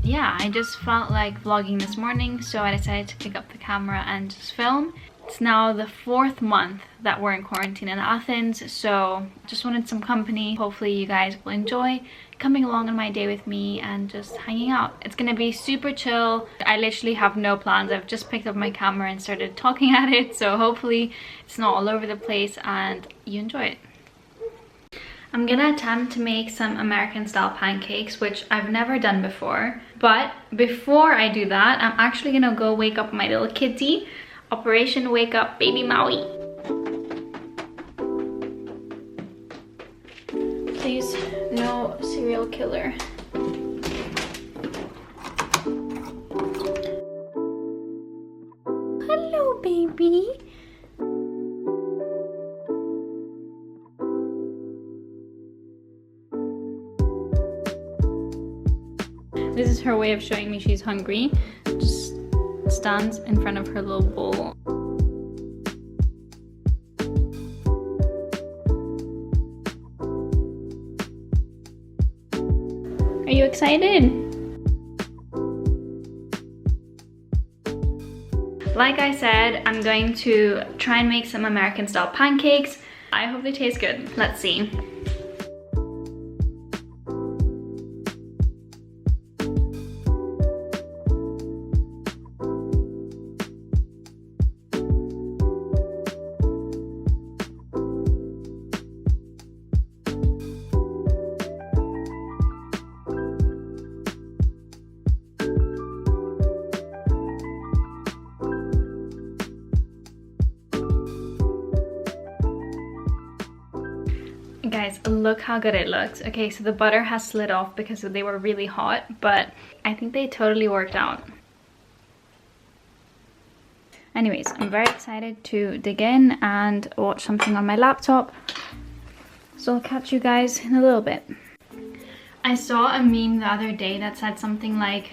yeah, I just felt like vlogging this morning, so I decided to pick up the camera and just film. It's now the 4th month that we're in quarantine in Athens, so just wanted some company. Hopefully you guys will enjoy coming along on my day with me and just hanging out. It's gonna be super chill. I literally have no plans. I've just picked up my camera and started talking at it, so hopefully it's not all over the place and you enjoy it. I'm gonna attempt to make some American style pancakes, which I've never done before. But before I do that, I'm actually gonna go wake up my little kitty. Operation Wake Up Baby Maui. Please, no serial killer. Hello, baby. This is her way of showing me she's hungry. Just stands in front of her little bowl. Are you excited? Like I said, I'm going to try and make some American style pancakes. I hope they taste good. Let's see. Guys, look how good it looks. Okay, so the butter has slid off because they were really hot, but I think they totally worked out. Anyways, I'm very excited to dig in and watch something on my laptop. So I'll catch you guys in a little bit. I saw a meme the other day that said something like,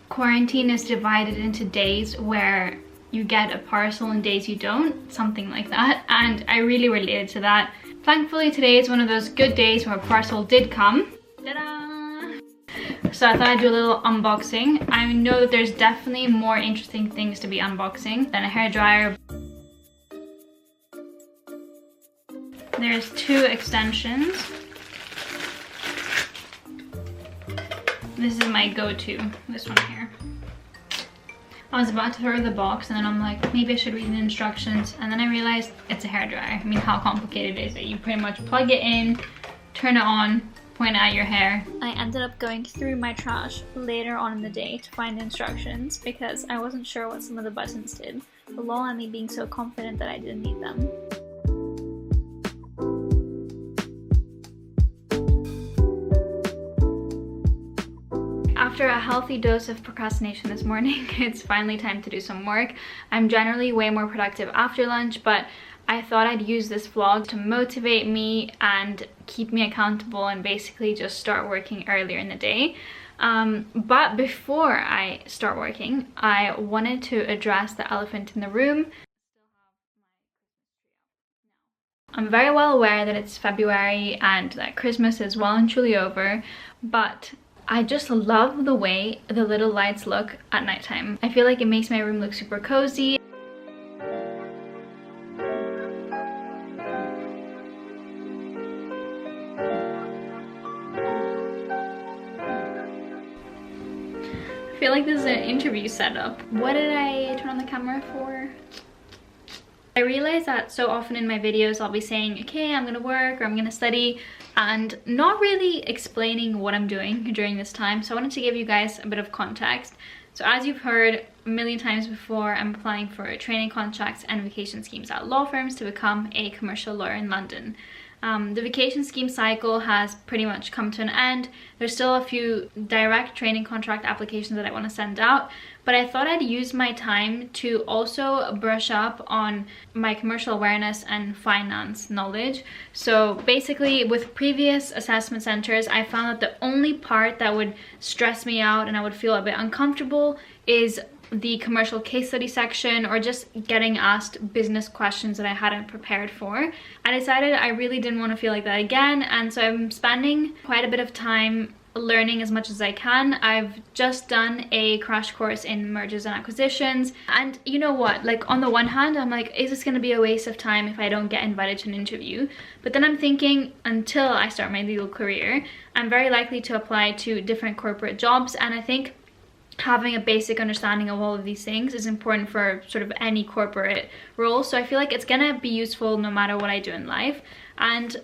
quarantine is divided into days where you get a parcel and days you don't, something like that, and I really related to that. Thankfully today is one of those good days where a parcel did come. Ta-da! So I thought I'd do a little unboxing. I know that there's definitely more interesting things to be unboxing than a hairdryer. There's 2 extensions. This is my go-to, this one here. I was about to throw the box and then I'm like, maybe I should read the instructions, and then I realized it's a hairdryer. I mean, how complicated is it? You pretty much plug it in, turn it on, point at your hair. I ended up going through my trash later on in the day to find the instructions because I wasn't sure what some of the buttons did. The lol at me being so confident that I didn't need them. After a healthy dose of procrastination this morning, it's finally time to do some work. I'm generally way more productive after lunch, but I thought I'd use this vlog to motivate me and keep me accountable and basically just start working earlier in the day. But before I start working, I wanted to address the elephant in the room. I'm very well aware that it's February and that Christmas is well and truly over, but I just love the way the little lights look at nighttime. I feel like it makes my room look super cozy. I feel like this is an interview setup. What did I turn on the camera for? I realize that so often in my videos I'll be saying, okay, I'm gonna work or I'm gonna study, and not really explaining what I'm doing during this time. So I wanted to give you guys a bit of context. So as you've heard a million times before, I'm applying for training contracts and vacation schemes at law firms to become a commercial lawyer in London. The vacation scheme cycle has pretty much come to an end. There's still a few direct training contract applications that I want to send out, but I thought I'd use my time to also brush up on my commercial awareness and finance knowledge. So basically, with previous assessment centers, I found that the only part that would stress me out and I would feel a bit uncomfortable is the commercial case study section, or just getting asked business questions that I hadn't prepared for. I decided I really didn't want to feel like that again, and so I'm spending quite a bit of time learning as much as I can. I've just done a crash course in mergers and acquisitions, and you know what, like on the one hand I'm like, is this going to be a waste of time if I don't get invited to an interview? But then I'm thinking, until I start my legal career, I'm very likely to apply to different corporate jobs, and I think having a basic understanding of all of these things is important for sort of any corporate role. So I feel like it's gonna be useful no matter what I do in life, and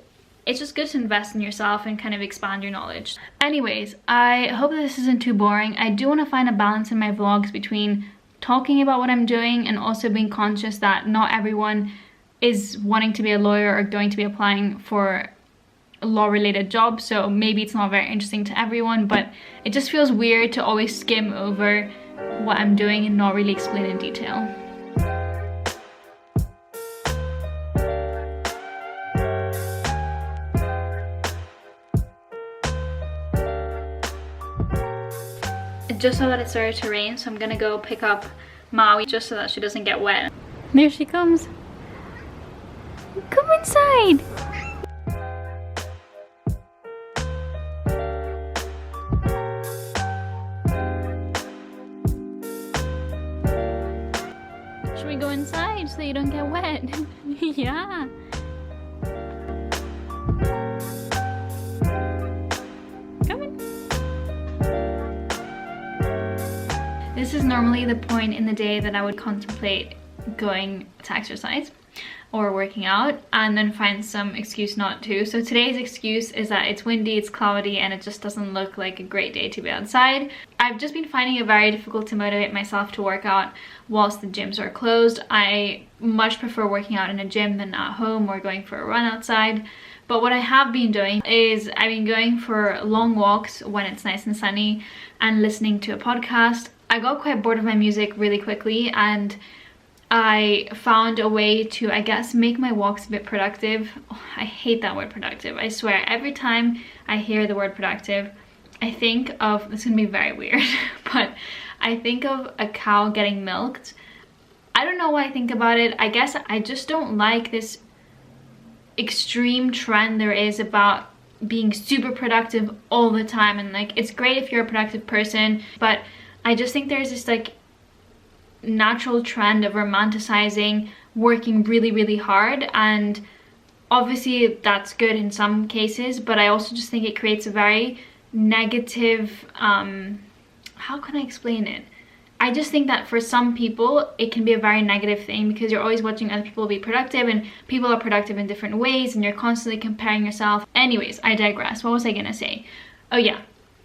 it's just good to invest in yourself and kind of expand your knowledge. Anyways, I hope this isn't too boring. I do want to find a balance in my vlogs between talking about what I'm doing and also being conscious that not everyone is wanting to be a lawyer or going to be applying for a law-related job. So maybe it's not very interesting to everyone, but it just feels weird to always skim over what I'm doing and not really explain in detail. Just so that it started to rain, so I'm gonna go pick up Maui just so that she doesn't get wet. There she comes. Come inside. Should we go inside so you don't get wet? Yeah. This is normally the point in the day that I would contemplate going to exercise or working out and then find some excuse not to. So today's excuse is that it's windy, it's cloudy, and it just doesn't look like a great day to be outside. I've just been finding it very difficult to motivate myself to work out whilst the gyms are closed. I much prefer working out in a gym than at home or going for a run outside. But what I have been doing is I've been going for long walks when it's nice and sunny and listening to a podcast. I got quite bored of my music really quickly, and I found a way to, I guess, make my walks a bit productive. Oh, I hate that word productive. I swear, every time I hear the word productive, I think of, this is gonna be very weird, but I think of a cow getting milked. I don't know why I think about it. I guess I just don't like this extreme trend there is about being super productive all the time. And like, it's great if you're a productive person, but I just think there's this like natural trend of romanticizing working really, really hard, and obviously that's good in some cases, but I also just think it creates a very negative, how can I explain it? I just think that for some people it can be a very negative thing because you're always watching other people be productive, and people are productive in different ways, and you're constantly comparing yourself. Anyways, I digress. What was I gonna say? Oh yeah,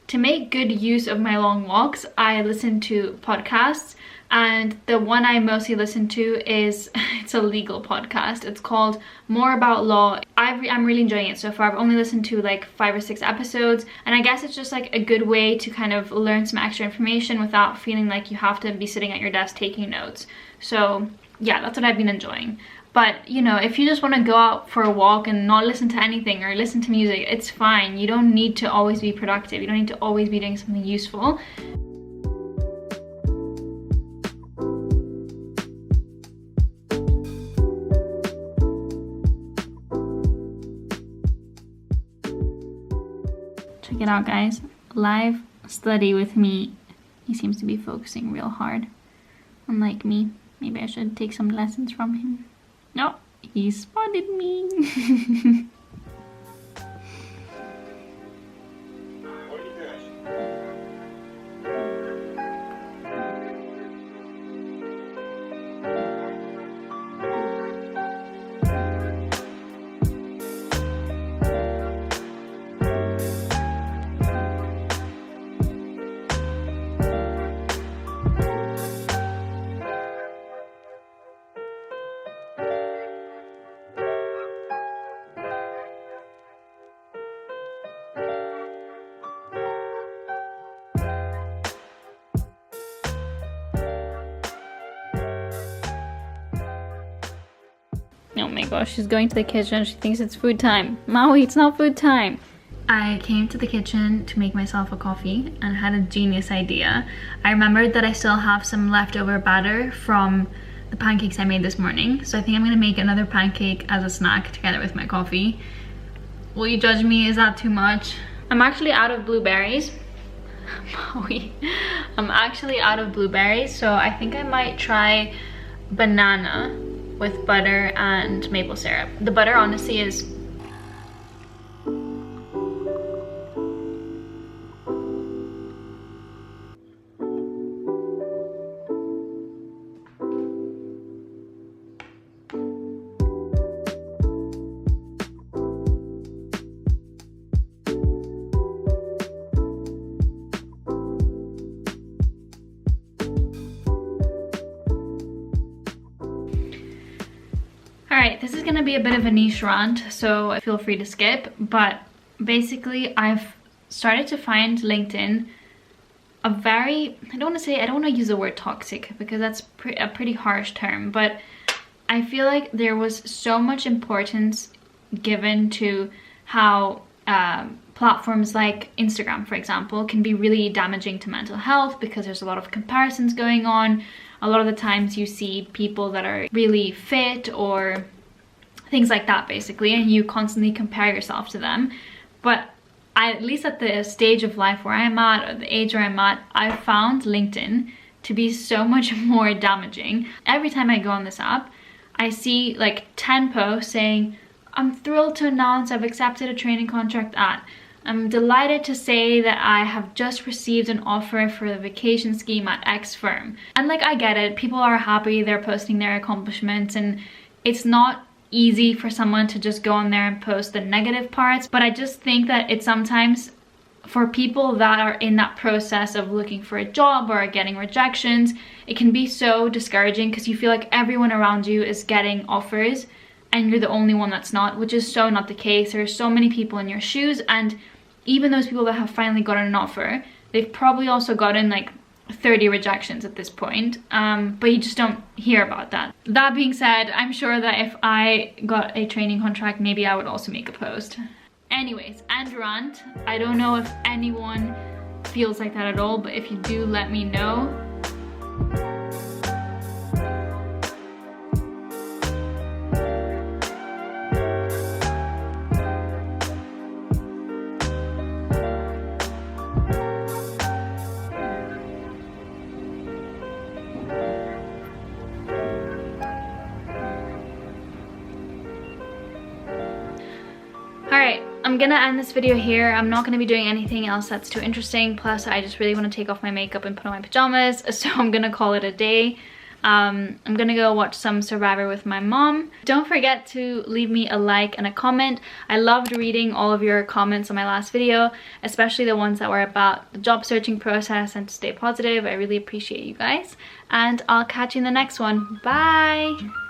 to make good use of my long walks, I listen to podcasts, and the one I mostly listen to is, it's a legal podcast. It's called More About Law. I'm really enjoying it so far. I've only listened to like 5 or 6 episodes, and I guess it's just like a good way to kind of learn some extra information without feeling like you have to be sitting at your desk taking notes. So yeah, that's what I've been enjoying. But, you know, if you just want to go out for a walk and not listen to anything or listen to music, it's fine. You don't need to always be productive. You don't need to always be doing something useful. Check it out, guys. Live study with me. He seems to be focusing real hard. Unlike me. Maybe I should take some lessons from him. No, he spotted me. Oh my gosh, she's going to the kitchen. She thinks it's food time. Maui, it's not food time. I came to the kitchen to make myself a coffee and had a genius idea. I remembered that I still have some leftover batter from the pancakes I made this morning. So I think I'm gonna make another pancake as a snack together with my coffee. Will you judge me? Is that too much? I'm actually out of blueberries. I'm actually out of blueberries, so I think I might try banana with butter and maple syrup. The butter honestly is Alright, this is gonna be a bit of a niche rant, so feel free to skip, but basically I've started to find LinkedIn a very, I don't want to use the word toxic because that's a pretty harsh term, but I feel like there was so much importance given to how platforms like Instagram, for example, can be really damaging to mental health because there's a lot of comparisons going on. A lot of the times you see people that are really fit or things like that basically, and you constantly compare yourself to them. But at least at the stage of life where I'm at, or the age where I'm at, I found LinkedIn to be so much more damaging. Every time I go on this app, I see like 10 posts saying, I'm thrilled to announce I've accepted a training contract at. I'm delighted to say that I have just received an offer for the vacation scheme at X firm. And like, I get it, people are happy, they're posting their accomplishments, and it's not easy for someone to just go on there and post the negative parts. But I just think that it's sometimes for people that are in that process of looking for a job or getting rejections, it can be so discouraging because you feel like everyone around you is getting offers and you're the only one that's not, which is so not the case. There are so many people in your shoes, and even those people that have finally gotten an offer, they've probably also gotten like 30 rejections at this point, but you just don't hear about that. That being said, I'm sure that if I got a training contract, maybe I would also make a post. Anyways, end rant. I don't know if anyone feels like that at all, but if you do, let me know. Alright, I'm gonna end this video here. I'm not gonna be doing anything else that's too interesting. Plus, I just really want to take off my makeup and put on my pajamas. So I'm gonna call it a day. I'm gonna go watch some Survivor with my mom. Don't forget to leave me a like and a comment. I loved reading all of your comments on my last video, especially the ones that were about the job searching process and to stay positive. I really appreciate you guys. And I'll catch you in the next one. Bye!